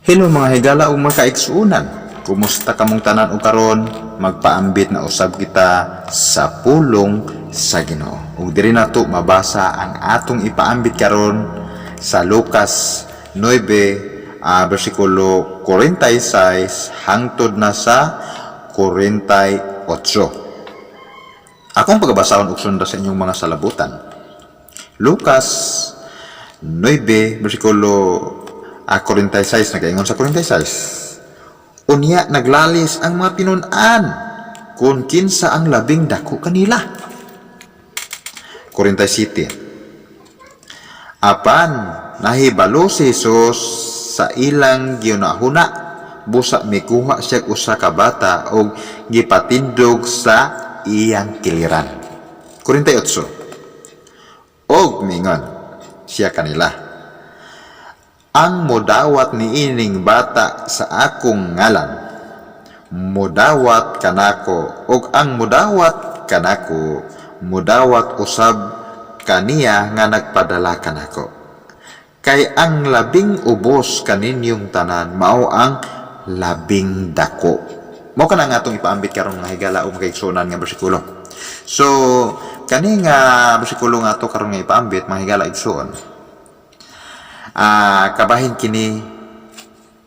Hello mga higala ug mga kaigsuunan. Kumusta kamong tanan og karon? Magpaambit na usab kita sa pulong sa Ginoo. Ug diri nato mabasa ang atong ipaambit karon sa Lucas 9 bersikulo 46 hangtod na sa 48. Akong pagbasahon og sunda sa inyong mga salabutan. Lucas 9 bersikulo 46 nagaingon sa 46. Unya naglalis ang mga pinun-an kung kinsa ang labing dako kanila. 47. Apan nahibalo si Jesus sa ilang ginahuna, busa mikuha siya usa ka bata og gipatindog sa iyang kiliran. 48. Og mingon siya kanila, ang modawat ni ining bata sa akong ngalan, modawat kanako, og ang modawat kanako, modawat usab kaniya nga nagpadala kanako. Kay ang labing ubos kaninyong tanan mao ang labing dako. Mao kana nga atong ipaambit karon nga higala o makaigsunan nga bersikulo. So kani nga bersikulo nga ato karon nga ipaambit mga higala igsuon. Kabahin kini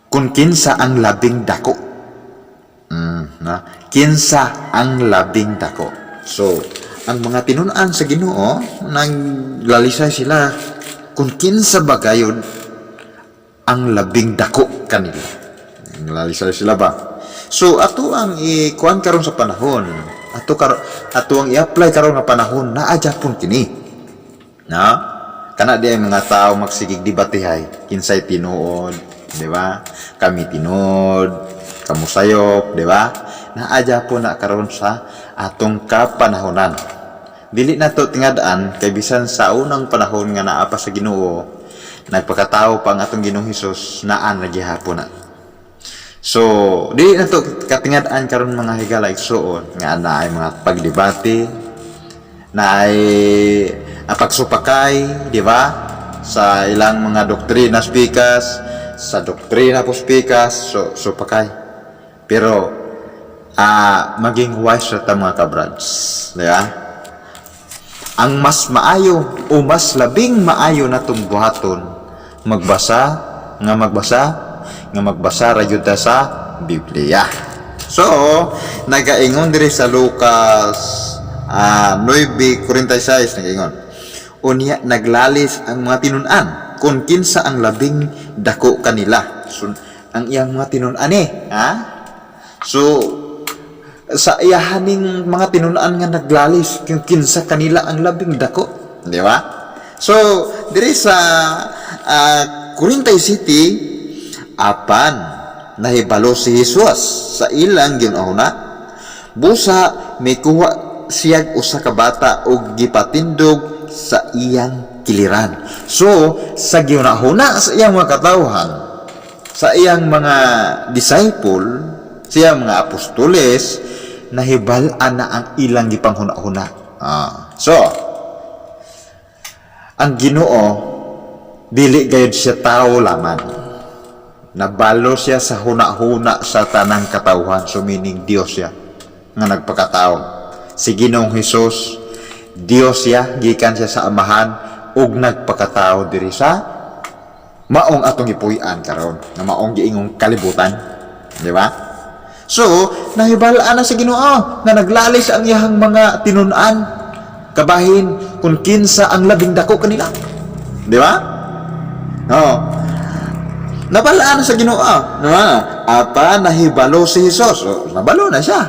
kung kinsa ang labing dako. Kinsa ang labing dako. So, ang mga tinun-an sa Ginoo naglalisay sila kung kinsa ba gayud ang labing dako kanila. Naglalisay sila ba? So, ato ang ikuan karon sa panahon. Ato ang i-apply karon nga panahon na adyapon kini. Na? Kana di ay mga tao magsigig debatihay kinsay tinuod, di ba? Kami tinuod, kamu sayop, di ba? Naadya po na karon sa atong kapanahonan. Dili nato tingadaan kay bisan sa unang panahon nga naa pa sa Ginoo, nagpakatao pa ang atong Ginoong Hesus naan ra gihapon na. So, dili nato katingadaan karon mga higala igsuon nga naay mga pagdebate, naay pagsupakay, di ba? Sa ilang mga doktrina spikas, sa doktrina po spikas, so supakay. Pero maging wise sa mga kabrads, di ba? Ang mas maayo o mas labing maayo natong buhaton magbasa ra gyud ta sa Biblia. So, nagaingon diri sa Lucas 9:46 nagaingon. Unya naglalis ang mga tinun-an kung kinsa ang labing dako kanila. So, ang iyang mga tinun-an So, sa iyahaning mga tinun-an nga naglalis kung kinsa kanila ang labing dako, di ba? So, diri sa 40 City, apan nahibalo si Jesus sa ilang ginahuna, busa may kuha siyag usa ka bata og gipatindog sa iyang kiliran. So, sa ginahuna sa iyang mga katawhan, sa iyang mga disciple, sa iyang mga apostoles, nahibal-an na ang ilang gipanghuna-huna. So, ang Ginoo, dili gayud siya tao lamang. Nabalo siya sa huna-huna sa tanang katawhan. So, meaning Dios siya nga nagpakatao. Si Ginoong Hesus, Dios siya, gikan siya sa amahan ug nagpakatao diri sa maong atong ipuy-an karon nga maong giingong kalibutan, di ba? So nahibal-an na sa Ginoo nga naglalis ang iyang mga tinun-an kabahin kung kinsa ang labing dako kanila, di ba? Nabalaan na sa Ginoo, di ba? Apa nahibalo si Jesus, so, nabalo na siya.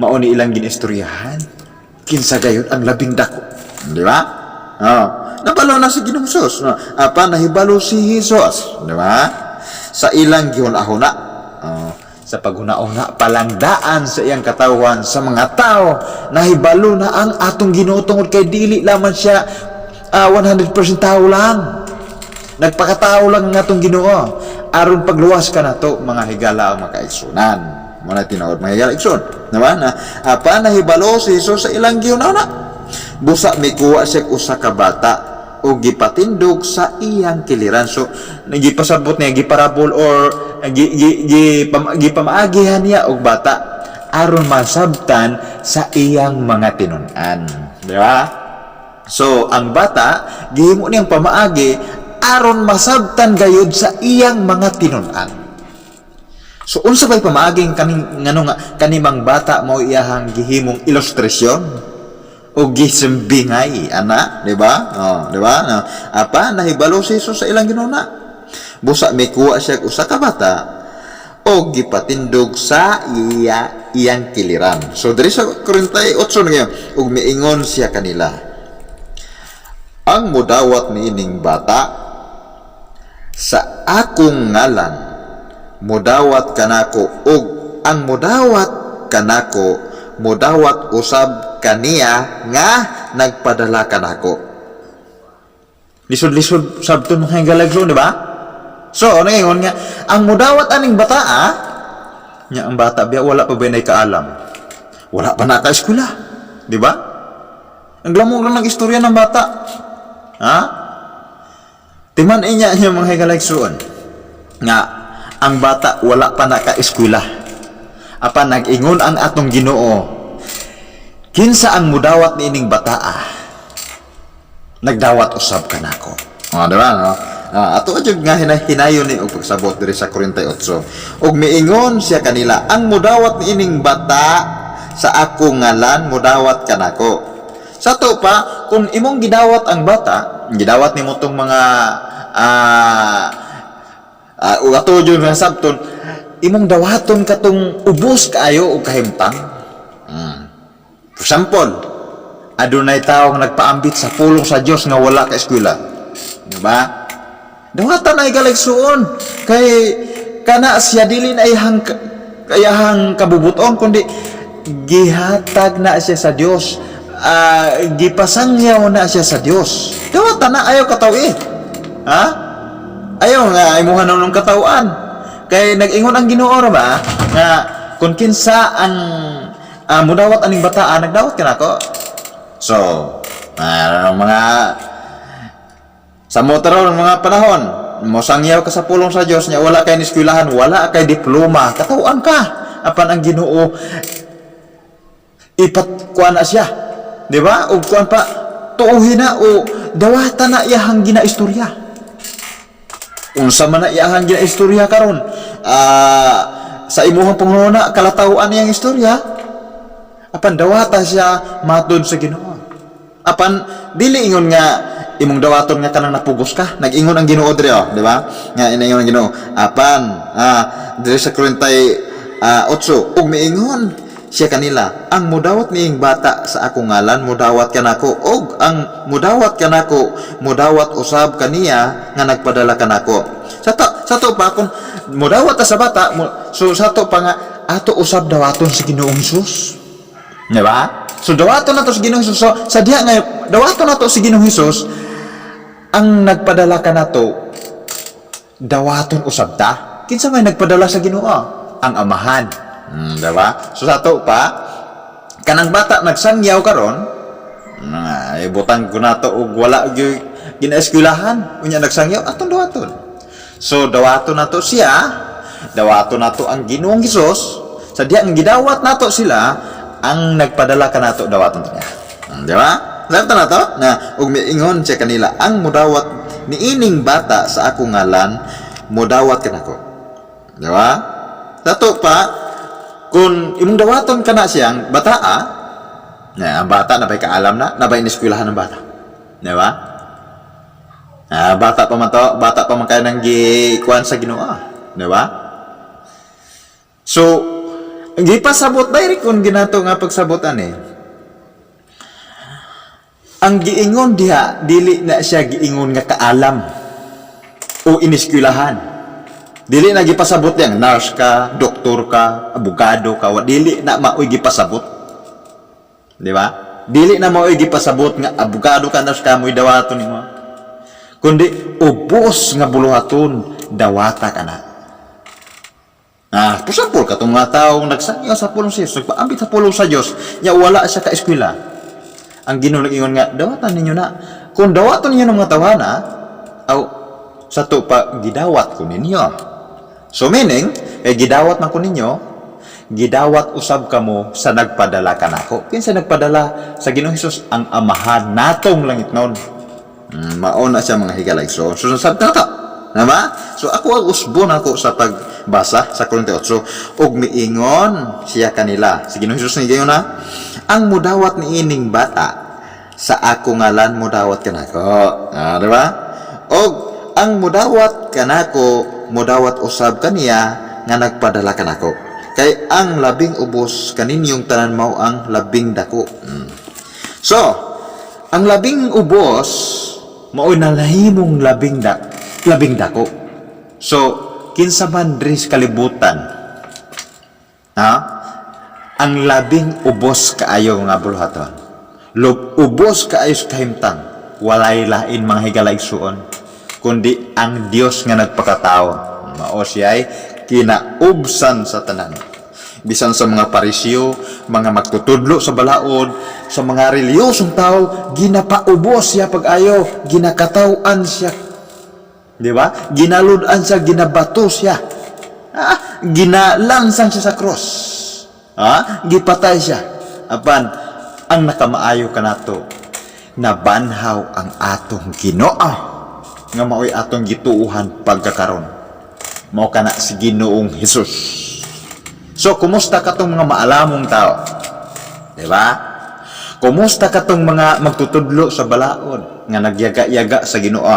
Mauni ilang ginistoryahan kinsa gayud ang labing dako, di ba? Nabalo na si Ginoong Hesus, apa nahibalo si Jesus, di ba? Sa ilang gihuna-huna, sa paghuna-una palangdaan sa iyang katawhan sa mga tao, nahibalo na ang atong Ginoo tungod kay dili lamang siya 100% tao lang. Nagpakatao lang ang atong Ginoo aron pagluwas ka nato mga higala o mga kaigsunan. Muna tinawad mga higala igsoon, diba? Apa nahibalo si Jesus sa ilang gihuna-una, busa may kuha siya usa ka bata o gipatindog sa iyang kiliran. So gipasabot niya, giparabol or gipamaagihan niya og bata aron masabtan sa iyang mga tinun-an, di ba? So ang bata gihimo niyang pamaagi aron masabtan gayud sa iyang mga tinun-an. So unsa bay pamaaging kaning ngano nga kanimang bata mao iyahang gihimong ilustrasyon o gisimbingay ana, di ba? Di ba? Apa nahibalo si Jesus sa ilang ginuna. Busa may kuha siya usa ka bata o gipatindog sa iyang kiliran. So diri sa 48 ngayon, ug miingon siya kanila, ang mudawat niining bata sa akong ngalan mudawat kanako, ug ang mudawat kanako mudawat usab kaniya nga nagpadala kanako. Lisod-lisod sabton mga galagso, di ba? So ngayon nga ang mudawat aning bata nya ang bata biya wala pa ba nay kaalam, wala pa na ka eskwela, di ba? Ang lamong lang ng istorya ng bata, timan inya niya mga galagsoon nga ang bata wala pa na ka eskwela, apan nag-ingon ang atong Ginoo, kinsa ang mudawat niining bata nagdawat usab kanako. Diba, no? Ato adjud nga hinayon ni og pagsabot diri sa 48. Ug miingon siya kanila, ang mudawat niining bata sa akong ngalan mudawat kanako. Sa to pa, kung imong gidawat ang bata, gidawat nimo tong mga ato jud nga sabton, imong dawaton katong ubos kaayo og kahimtang. For example, adunay tawo nga nagpaambit sa pulong sa Dios nga wala ka eskwela, di ba? Dawatan ay galagsuon kay kana siya dili na iyahang kabubuton, kundi gihatag na siya sa Dios, gipasangyaw na siya sa Dios. Dawatan na ayaw katawi, ayaw nga imuha nung katawan. Kay nag-ingon ang Ginoo ba nga kung kinsa ang mudawat aning bata nagdawat kanako. So mga sa motor mga panahon mosangyaw ka sa pulong sa Dios nya wala kay eskwelahan, wala kay diploma, katawan ka, apan ang Ginoo ipatkuan na siya, di ba? Ug kuan pa tuuhin na o dawatan na iyahang ginaistorya. Unsa man na iyahang ginaistorya karon sa imuhang panghuna kalataw-an iyang istorya, apan dawata siya matud sa Ginoo. Apan dili ingon nga imong dawaton nga kanang napugos ka, nag-ingon ang Ginoo diri, di ba? Nga inaingon ang Ginoo, apan diri sa 48 ug miingon siya kanila, ang mudawat niing bata sa akong ngalan mudawat kanako, ug ang mudawat kanako mudawat usab kaniya nga nagpadala kanako. Sa to pa kung mudawat sa bata, so sa to pa nga ato usab dawaton si Ginoong Hesus, di ba? So dawaton nato si Ginoong Hesus. So sa diha nga dawaton nato si Ginoong Hesus, ang nagpadala ka nato dawaton usab ta. Kinsa may nagpadala sa Ginoo? Ang Amahan, diba? So sa to pa kanang bata nagsangyaw karon, ibutang ko nato og wala ginaeskwelahan, unya nagsangyaw atong dawaton. So dawaton nato siya, dawaton nato ang Ginoong Hesus. Sa diha ang gidawat nato sila, ang nagpadala ka nato dawaton niya, di ba? Dawaton nato na ug miingon siya kanila, ang mudawat niining bata sa akong ngalan mudawat kanako, di ba? Dato pa kung imong dawaton kana siyang bata ang bata nabay kaalam na, nabay ineskwelahan ng bata, di ba? Bata pa man kaya nang gikuan sa Ginoo, di ba? So gipasabot diri kun ginato nga pagsabotan ang giingon diha dili na siya giingon nga kaalam o ineskwelahan, dili na gipasabot yang nurse ka, doktor ka, abogado ka, dili na maoy gipasabot, di ba? Dili na maoy gipasabot nga abogado ka, nurse ka, moy dawaton nimo, kundi ubos nga buluhaton dawata ka na. For example, katong mga taong nagsangyaw sa pulong sa Diyos, nagpaambit sa pulong sa Diyos, nya wala siya ka eskwela. Ang Ginoo nag-ingon nga, dawatan ninyo na. kung dawaton ninyo ng mga tawhana, aw sa to pa gidawat ko ninyo. So meaning, gidawat man ko ninyo, gidawat usab kamo sa nagpadala kanako. Kinsa nagpadala sa Ginoong Hesus? Ang Amahan natong langit noon. Mao na siya mga higalayson. So sabta ta. Diba? So ako ang usbon ako sa pagbasa sa Korinto 8 ug miingon siya kanila. Si Ginoong Hesus ni gayon na, ang mudawat ni ining bata sa ako ngalan mudawat kanako. Diba? Og ang mudawat kanako mudawat usab kaniya nga nagpadala kanako. Kay ang labing ubos kaninyong tanan mao ang labing dako. So, ang labing ubos mao nalahimong labing dako. So, kinsa man diri sa kalibutan, ang labing ubos kaayo nga buluhaton. Ubos kaayo sa kahimtang, walay lain mga higalaysuon, kundi ang Dios nga nagpakatao. Mao siya'y kinaubsan sa tanan. Bisan sa mga Pariseo, mga magtutudlo sa balaod, sa mga reliyosong tao, ginapaubos siya pag-ayo, ginakatawan siya. Di ba? Ginaludan siya, ginabato siya. Ginalansan siya sa cross. Gipatay siya. Apan, ang nakamaayo ka nato, nabanhaw ang atong Ginoo, nga mao'y atong gituuhan pagkakaron. Mao kana si Ginoong Hesus. So, kumusta katong mga maalamong tao? Diba? Kumusta katong mga magtutudlo sa balaod nga nagyaga-yaga sa Ginoo?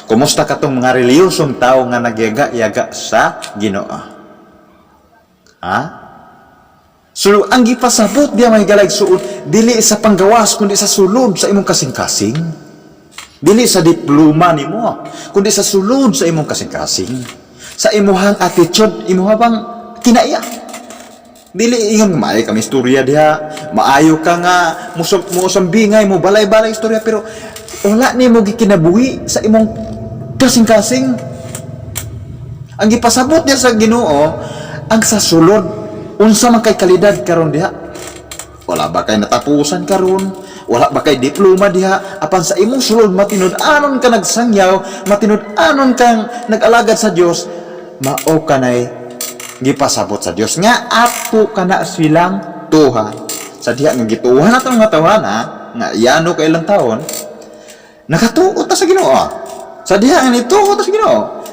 Kumusta katong mga reliyosong tao nga nagyaga-yaga sa Ginoo? So, ang gipasabot diya may galaysuon, dili sa panggawas, kundi sa sulod sa imong kasing-kasing. Dili sa diploma nimo, kundi sa sulod sa imong kasing-kasing. Sa imuhang attitude, imuhang kinaiya. Dili ingon maayo kami istorya diha, maayo ka nga musambingay mo balay-balay istorya, pero wala nimo gikinabuhi sa imong kasing-kasing. Ang gipasabot niya sa Ginoo, ang sa sulod unsa man kay kalidad karon diha. Wala ba kay natapusan karon? Wala ba kay diploma diha? Apan sa imong sulod matinud-anon ka nagsangyaw, matinud-anon kang nag-alagad sa Dios, mao kanay gipasabot sa Dios nga ato kana silang tuha. Sa diha nga gituhan nato nga tawana nga yano kay ilang taon, nakatuot ta sa Ginoo. Sa diha nga nituot ta sa Ginoo,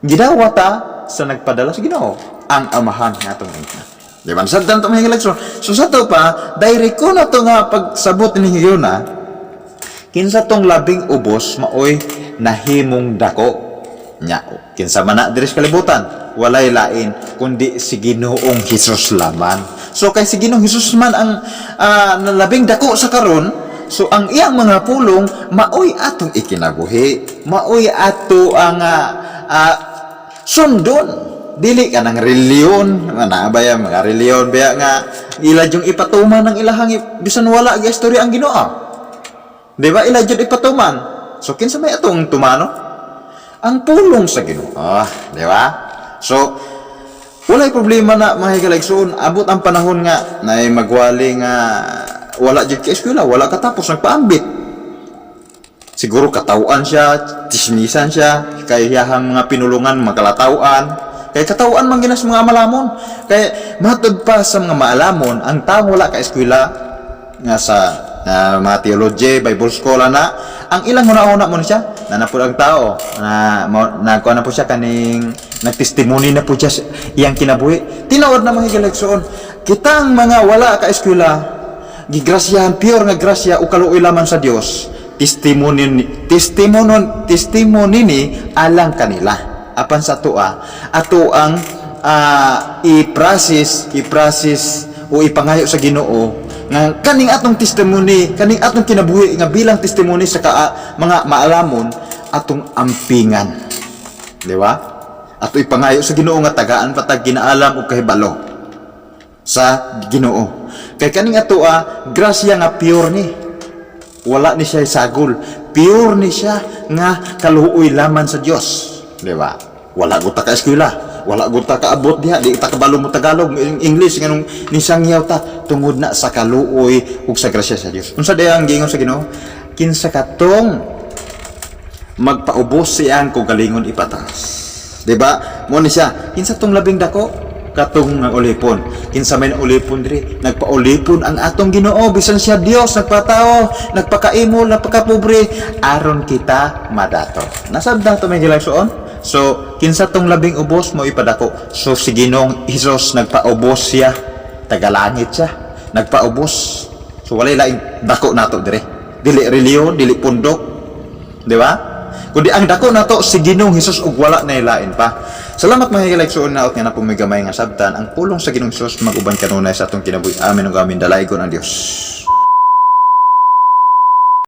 gidawat ta sa nagpadala sa Ginoo, ang Amahan natong ina. Di ba? Sa tanto mga eleksyon. So sa to pa, direct ko na to nga pagsabot ni Hiyo na, kinsa tong labing ubos maoy nahimong dako nya. Kinsa man na diri sa kalibutan, walay lain kundi si Ginoong Hesus laman. So kay si Ginoong Hesus man ang labing dako sa karon, so ang iyang mga pulong maoy atong ikinabuhi, maoy ato ang sundon. Dili ka ng reliyon, nga baya mga reliyon baya nga ila yung ipatuman ng ilahang bisan wala ga istorya ang Ginoo. Di ba ila yung ipatuman? So kinsa may atong tumano? Ang pulong sa Ginoo, di ba? So walay problema na mga higalayson, abot ang panahon nga na magwali nga wala jud ka eskwela, wala katapos nagpaambit. Siguro katawaan siya, tisnisan siya, kay iyahang mga pinulungan makalatawaan. Kaya katawaan man ginas mga malamon. Kaya matod pa sa mga maalamon, ang tao wala ka eskwela nga sa mga theology, Bible school na, ang ilang una-una mo na siya, nanapod ang tao, nagkuha na po siya kaning, nagtestimony na po siya iyang kinabuhi. Tinawad na mga higalayson, kita ang mga wala ka eskwela, gigrasyahan, pure nga grasya, o kaluoy lamang sa Dios, testimony ni alang kanila. Apan sa ato ang i-process o ipangayo sa Ginoo nga kaning atong testimony, kaning atong kinabuhi nga bilang testimony sa mga maalamon atong ampingan. Di ba? Ato ipangayo sa Ginoo nga tagaan patag ginaalam og kahibalo sa Ginoo. Kay kaning ato grasya nga pure ni. Wala ni siya sagol. Pure ni siya nga kaluoy laman sa Dios. Di ba? Wala guta ka eskwela, wala guta ka abot diha, di ta kabalo mo Tagalog, English nganong nisangyaw ta tungod na sa kaluoy ug sa grasya sa Dios. Unsa diha ang giingon sa Ginoo? kinsa katong magpaubos siyang kugalingon ipatas. Diba? Mo ni siya, kinsa tong labing dako? Katong nga ulipon. Kinsa may ulipon diri? Nagpaulipon ang atong Ginoo bisan siya Dios, nagpatao, nagpakaimo, nagpakapobre aron kita madato. Nasabda to may gilagsoon. So, kinsa tong labing ubos mo ipadako? So si Ginoong Hesus nagpaubos siya, tagalangit siya, nagpaubos. So walay laing dako nato dire. Dili reliyon, dili pundok. Di ba? Kundi ang dako nato si Ginoong Hesus ug wala na ilain pa. Salamat mga higalaigsoon naot nga na pumigamay nga sabtan ang pulong sa Ginoong Hesus mag-uban kanunay sa atong kinabuhi. Amen ug amin. Dalaygon ang Dios.